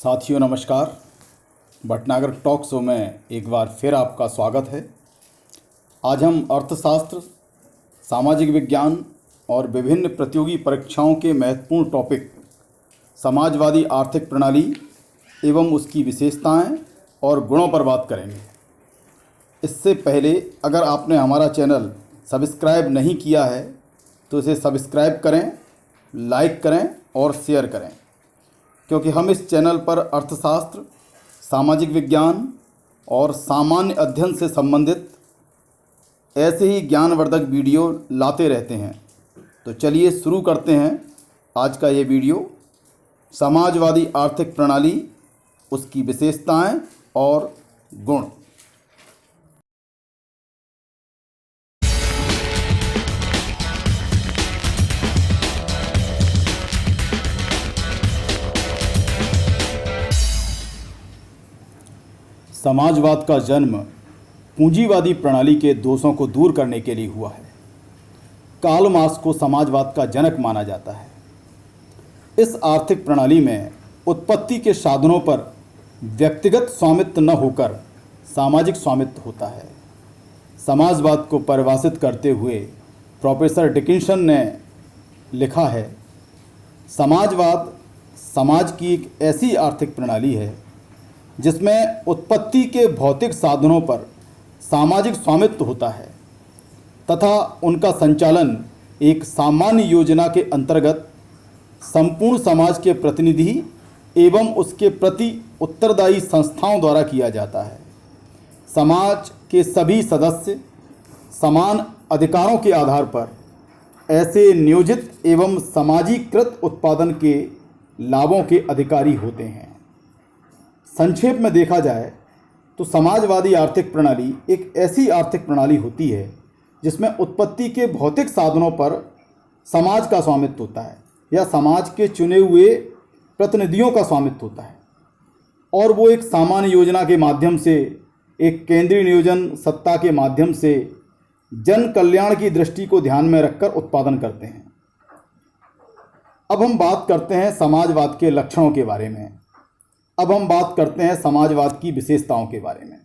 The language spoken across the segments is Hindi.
साथियों नमस्कार। भटनागर टॉक शो में एक बार फिर आपका स्वागत है। आज हम अर्थशास्त्र, सामाजिक विज्ञान और विभिन्न प्रतियोगी परीक्षाओं के महत्वपूर्ण टॉपिक समाजवादी आर्थिक प्रणाली एवं उसकी विशेषताएं और गुणों पर बात करेंगे। इससे पहले अगर आपने हमारा चैनल सब्सक्राइब नहीं किया है तो इसे सब्सक्राइब करें, लाइक करें और शेयर करें, क्योंकि हम इस चैनल पर अर्थशास्त्र, सामाजिक विज्ञान और सामान्य अध्ययन से संबंधित ऐसे ही ज्ञानवर्धक वीडियो लाते रहते हैं। तो चलिए शुरू करते हैं आज का ये वीडियो। समाजवादी आर्थिक प्रणाली, उसकी विशेषताएं और गुण। समाजवाद का जन्म पूंजीवादी प्रणाली के दोषों को दूर करने के लिए हुआ है। कार्ल मार्क्स को समाजवाद का जनक माना जाता है। इस आर्थिक प्रणाली में उत्पत्ति के साधनों पर व्यक्तिगत स्वामित्व न होकर सामाजिक स्वामित्व होता है। समाजवाद को परिभाषित करते हुए प्रोफेसर डिकिंसन ने लिखा है, समाजवाद समाज की एक ऐसी आर्थिक प्रणाली है जिसमें उत्पत्ति के भौतिक साधनों पर सामाजिक स्वामित्व होता है तथा उनका संचालन एक सामान्य योजना के अंतर्गत संपूर्ण समाज के प्रतिनिधि एवं उसके प्रति उत्तरदायी संस्थाओं द्वारा किया जाता है। समाज के सभी सदस्य समान अधिकारों के आधार पर ऐसे नियोजित एवं समाजीकृत उत्पादन के लाभों के अधिकारी होते हैं। संक्षेप में देखा जाए तो समाजवादी आर्थिक प्रणाली एक ऐसी आर्थिक प्रणाली होती है जिसमें उत्पत्ति के भौतिक साधनों पर समाज का स्वामित्व होता है या समाज के चुने हुए प्रतिनिधियों का स्वामित्व होता है, और वो एक सामान्य योजना के माध्यम से, एक केंद्रीय नियोजन सत्ता के माध्यम से जन कल्याण की दृष्टि को ध्यान में रखकर उत्पादन करते हैं। अब हम बात करते हैं समाजवाद के लक्षणों के बारे में। अब हम बात करते हैं समाजवाद की विशेषताओं के बारे में।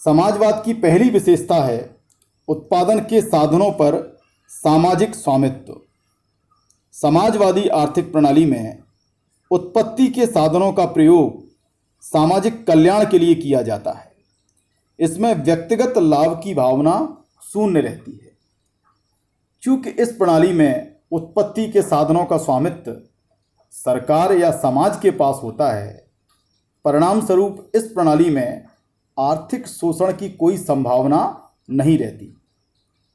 समाजवाद की पहली विशेषता है उत्पादन के साधनों पर सामाजिक स्वामित्व। समाजवादी आर्थिक प्रणाली में उत्पत्ति के साधनों का प्रयोग सामाजिक कल्याण के लिए किया जाता है। इसमें व्यक्तिगत लाभ की भावना शून्य रहती है। चूँकि इस प्रणाली में उत्पत्ति के साधनों का स्वामित्व सरकार या समाज के पास होता है, परिणाम स्वरूप इस प्रणाली में आर्थिक शोषण की कोई संभावना नहीं रहती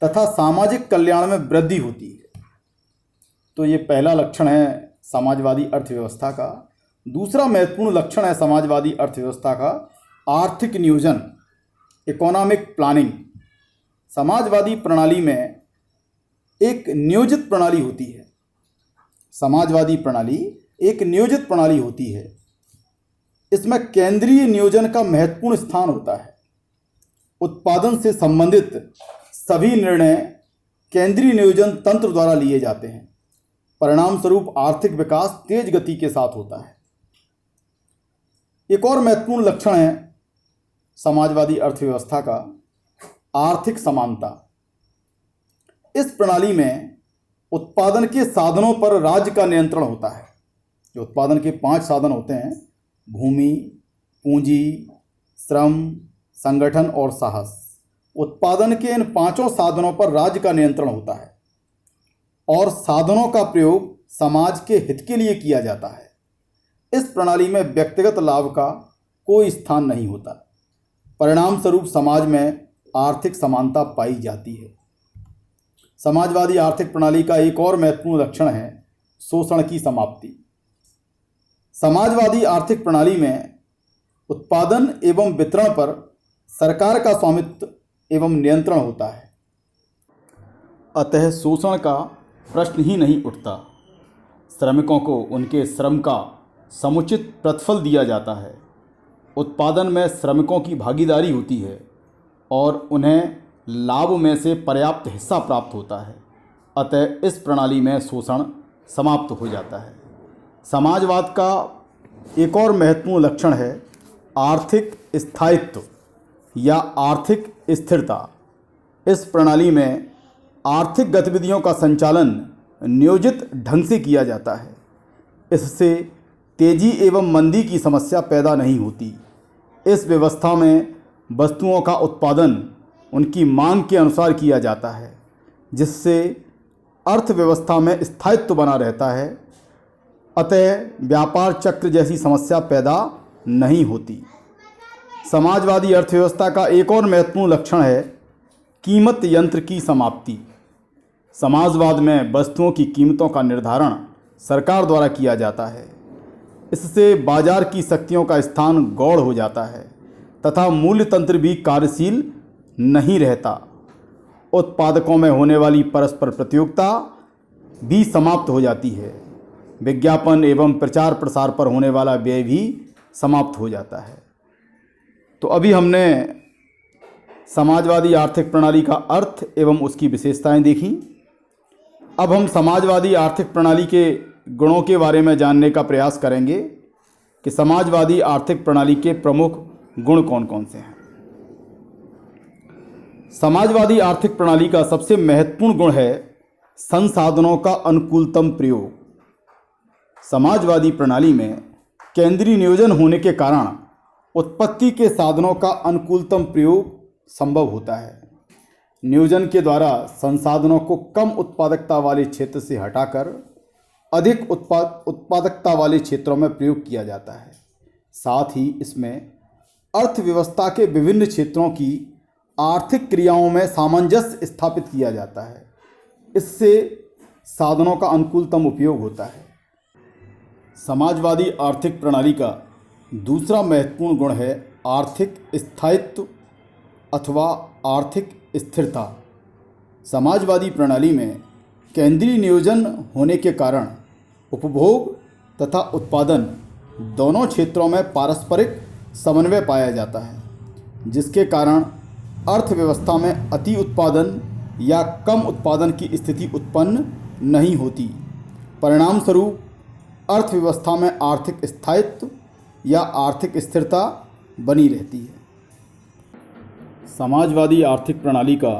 तथा सामाजिक कल्याण में वृद्धि होती है। तो ये पहला लक्षण है समाजवादी अर्थव्यवस्था का। दूसरा महत्वपूर्ण लक्षण है समाजवादी अर्थव्यवस्था का आर्थिक नियोजन, इकोनॉमिक प्लानिंग। समाजवादी प्रणाली में एक नियोजित प्रणाली होती है। समाजवादी प्रणाली एक नियोजित प्रणाली होती है। इसमें केंद्रीय नियोजन का महत्वपूर्ण स्थान होता है। उत्पादन से संबंधित सभी निर्णय केंद्रीय नियोजन तंत्र द्वारा लिए जाते हैं। परिणाम स्वरूप आर्थिक विकास तेज गति के साथ होता है। एक और महत्वपूर्ण लक्षण है समाजवादी अर्थव्यवस्था का आर्थिक समानता। इस प्रणाली में उत्पादन के साधनों पर राज्य का नियंत्रण होता है। जो उत्पादन के 5 साधन होते हैं, भूमि, पूंजी, श्रम, संगठन और साहस, उत्पादन के इन 5 साधनों पर राज्य का नियंत्रण होता है और साधनों का प्रयोग समाज के हित के लिए किया जाता है। इस प्रणाली में व्यक्तिगत लाभ का कोई स्थान नहीं होता। परिणाम स्वरूप समाज में आर्थिक समानता पाई जाती है। समाजवादी आर्थिक प्रणाली का एक और महत्वपूर्ण लक्षण है शोषण की समाप्ति। समाजवादी आर्थिक प्रणाली में उत्पादन एवं वितरण पर सरकार का स्वामित्व एवं नियंत्रण होता है, अतः शोषण का प्रश्न ही नहीं उठता। श्रमिकों को उनके श्रम का समुचित प्रतिफल दिया जाता है। उत्पादन में श्रमिकों की भागीदारी होती है और उन्हें लाभ में से पर्याप्त हिस्सा प्राप्त होता है। अतः इस प्रणाली में शोषण समाप्त हो जाता है। समाजवाद का एक और महत्वपूर्ण लक्षण है आर्थिक स्थायित्व या आर्थिक स्थिरता। इस प्रणाली में आर्थिक गतिविधियों का संचालन नियोजित ढंग से किया जाता है। इससे तेजी एवं मंदी की समस्या पैदा नहीं होती। इस व्यवस्था में वस्तुओं का उत्पादन उनकी मांग के अनुसार किया जाता है, जिससे अर्थव्यवस्था में स्थायित्व बना रहता है। अतः व्यापार चक्र जैसी समस्या पैदा नहीं होती। समाजवादी अर्थव्यवस्था का एक और महत्वपूर्ण लक्षण है कीमत यंत्र की समाप्ति। समाजवाद में वस्तुओं की कीमतों का निर्धारण सरकार द्वारा किया जाता है। इससे बाजार की शक्तियों का स्थान गौण हो जाता है तथा मूल्य तंत्र भी कार्यशील नहीं रहता। उत्पादकों में होने वाली परस्पर प्रतियोगिता भी समाप्त हो जाती है। विज्ञापन एवं प्रचार प्रसार पर होने वाला व्यय भी समाप्त हो जाता है। तो अभी हमने समाजवादी आर्थिक प्रणाली का अर्थ एवं उसकी विशेषताएं देखी। अब हम समाजवादी आर्थिक प्रणाली के गुणों के बारे में जानने का प्रयास करेंगे कि समाजवादी आर्थिक प्रणाली के प्रमुख गुण कौन कौन से हैं। समाजवादी आर्थिक प्रणाली का सबसे महत्वपूर्ण गुण है संसाधनों का अनुकूलतम प्रयोग। समाजवादी प्रणाली में केंद्रीय नियोजन होने के कारण उत्पत्ति के साधनों का अनुकूलतम प्रयोग संभव होता है। नियोजन के द्वारा संसाधनों को कम उत्पादकता वाले क्षेत्र से हटाकर अधिक उत्पादकता वाले क्षेत्रों में प्रयोग किया जाता है। साथ ही इसमें अर्थव्यवस्था के विभिन्न क्षेत्रों की आर्थिक क्रियाओं में सामंजस्य स्थापित किया जाता है। इससे साधनों का अनुकूलतम उपयोग होता है। समाजवादी आर्थिक प्रणाली का दूसरा महत्वपूर्ण गुण है आर्थिक स्थायित्व अथवा आर्थिक स्थिरता। समाजवादी प्रणाली में केंद्रीय नियोजन होने के कारण उपभोग तथा उत्पादन दोनों क्षेत्रों में पारस्परिक समन्वय पाया जाता है, जिसके कारण अर्थव्यवस्था में अति उत्पादन या कम उत्पादन की स्थिति उत्पन्न नहीं होती। परिणाम स्वरूप अर्थव्यवस्था में आर्थिक स्थायित्व या आर्थिक स्थिरता बनी रहती है। समाजवादी आर्थिक प्रणाली का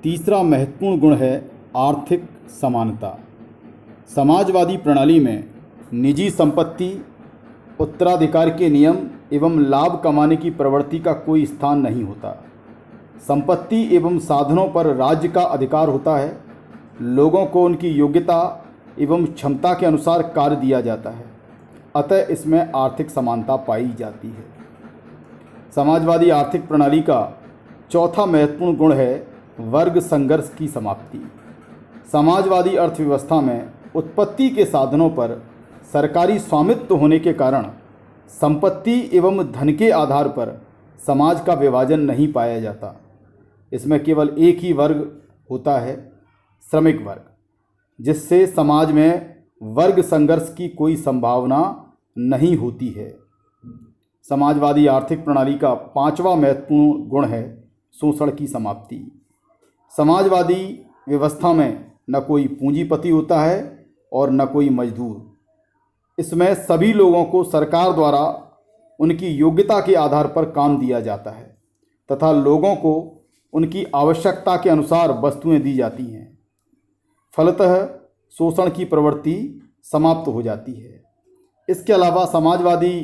तीसरा महत्वपूर्ण गुण है आर्थिक समानता। समाजवादी प्रणाली में निजी संपत्ति, उत्तराधिकार के नियम एवं लाभ कमाने की प्रवृत्ति का कोई स्थान नहीं होता। संपत्ति एवं साधनों पर राज्य का अधिकार होता है। लोगों को उनकी योग्यता एवं क्षमता के अनुसार कार्य दिया जाता है। अतः इसमें आर्थिक समानता पाई जाती है। समाजवादी आर्थिक प्रणाली का चौथा महत्वपूर्ण गुण है वर्ग संघर्ष की समाप्ति। समाजवादी अर्थव्यवस्था में उत्पत्ति के साधनों पर सरकारी स्वामित्व होने के कारण संपत्ति एवं धन के आधार पर समाज का विभाजन नहीं पाया जाता। इसमें केवल एक ही वर्ग होता है, श्रमिक वर्ग, जिससे समाज में वर्ग संघर्ष की कोई संभावना नहीं होती है। समाजवादी आर्थिक प्रणाली का पांचवा महत्वपूर्ण गुण है शोषण की समाप्ति। समाजवादी व्यवस्था में न कोई पूंजीपति होता है और न कोई मजदूर। इसमें सभी लोगों को सरकार द्वारा उनकी योग्यता के आधार पर काम दिया जाता है तथा लोगों को उनकी आवश्यकता के अनुसार वस्तुएं दी जाती हैं। फलतः शोषण की प्रवृत्ति समाप्त हो जाती है। इसके अलावा समाजवादी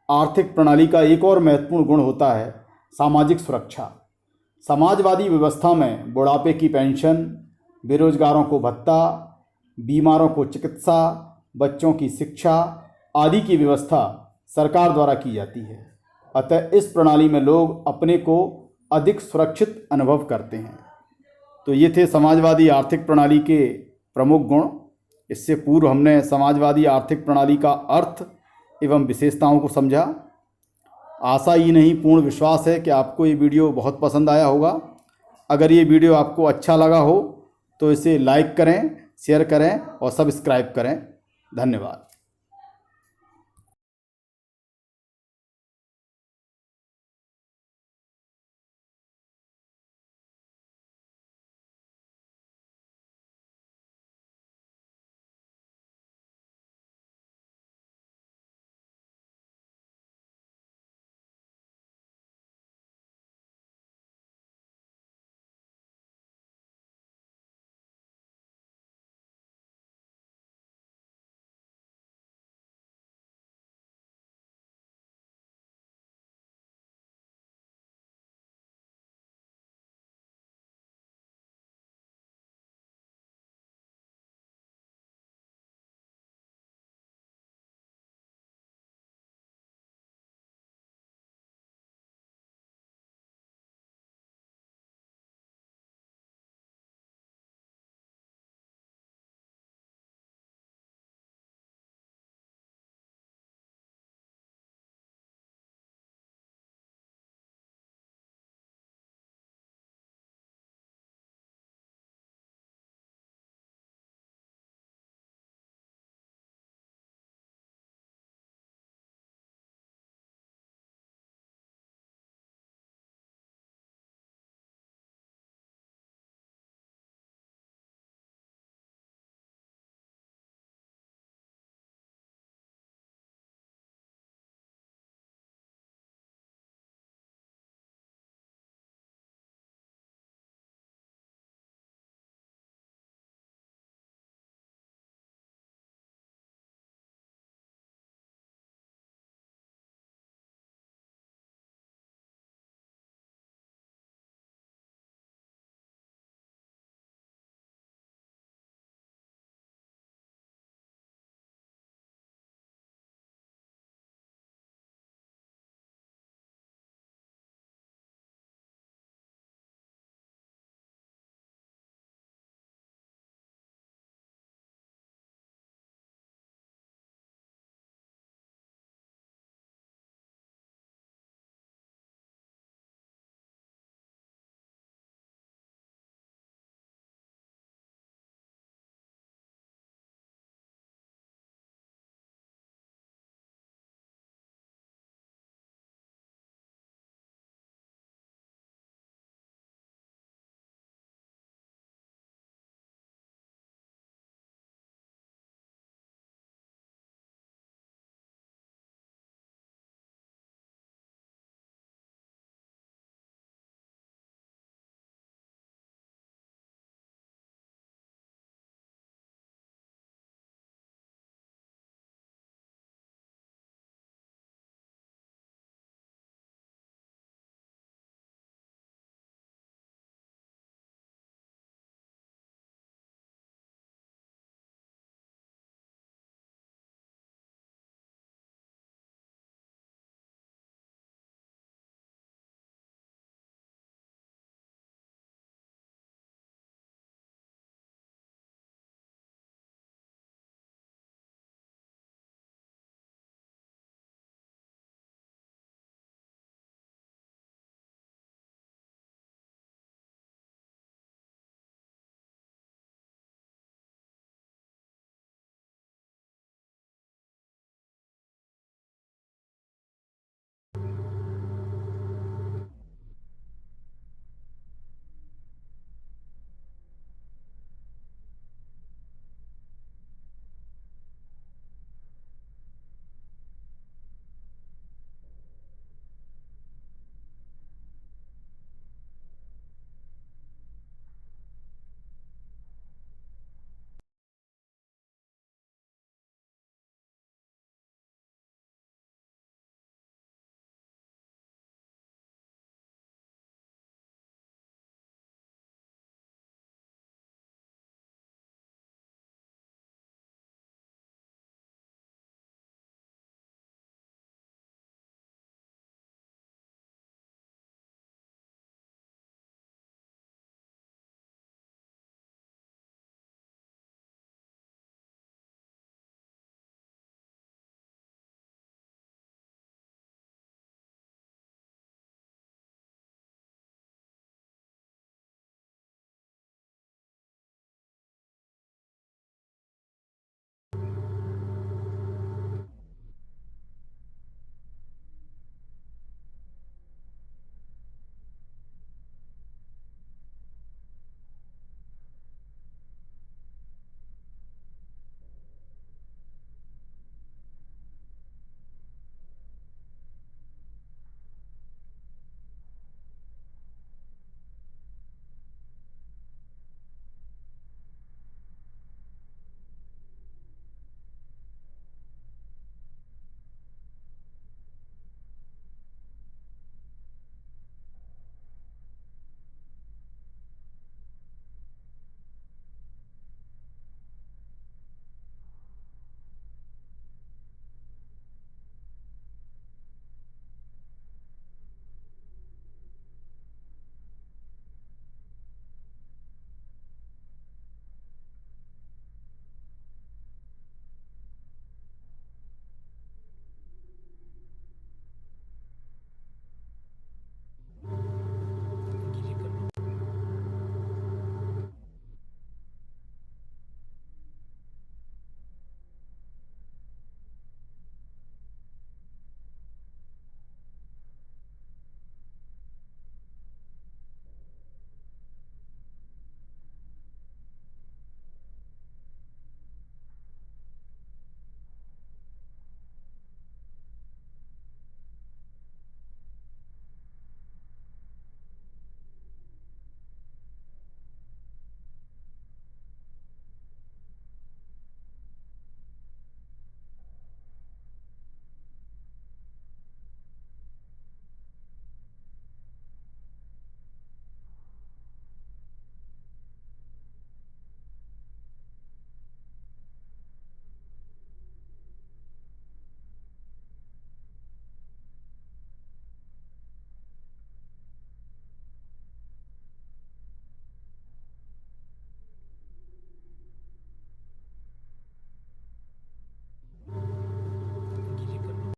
आर्थिक प्रणाली का एक और महत्वपूर्ण गुण होता है सामाजिक सुरक्षा। समाजवादी व्यवस्था में बुढ़ापे की पेंशन, बेरोजगारों को भत्ता, बीमारों को चिकित्सा, बच्चों की शिक्षा आदि की व्यवस्था सरकार द्वारा की जाती है। अतः इस प्रणाली में लोग अपने को अधिक सुरक्षित अनुभव करते हैं। तो ये थे समाजवादी आर्थिक प्रणाली के प्रमुख गुण। इससे पूर्व हमने समाजवादी आर्थिक प्रणाली का अर्थ एवं विशेषताओं को समझा। आशा ही नहीं पूर्ण विश्वास है कि आपको ये वीडियो बहुत पसंद आया होगा। अगर ये वीडियो आपको अच्छा लगा हो तो इसे लाइक करें, शेयर करें और सब्सक्राइब करें। धन्यवाद।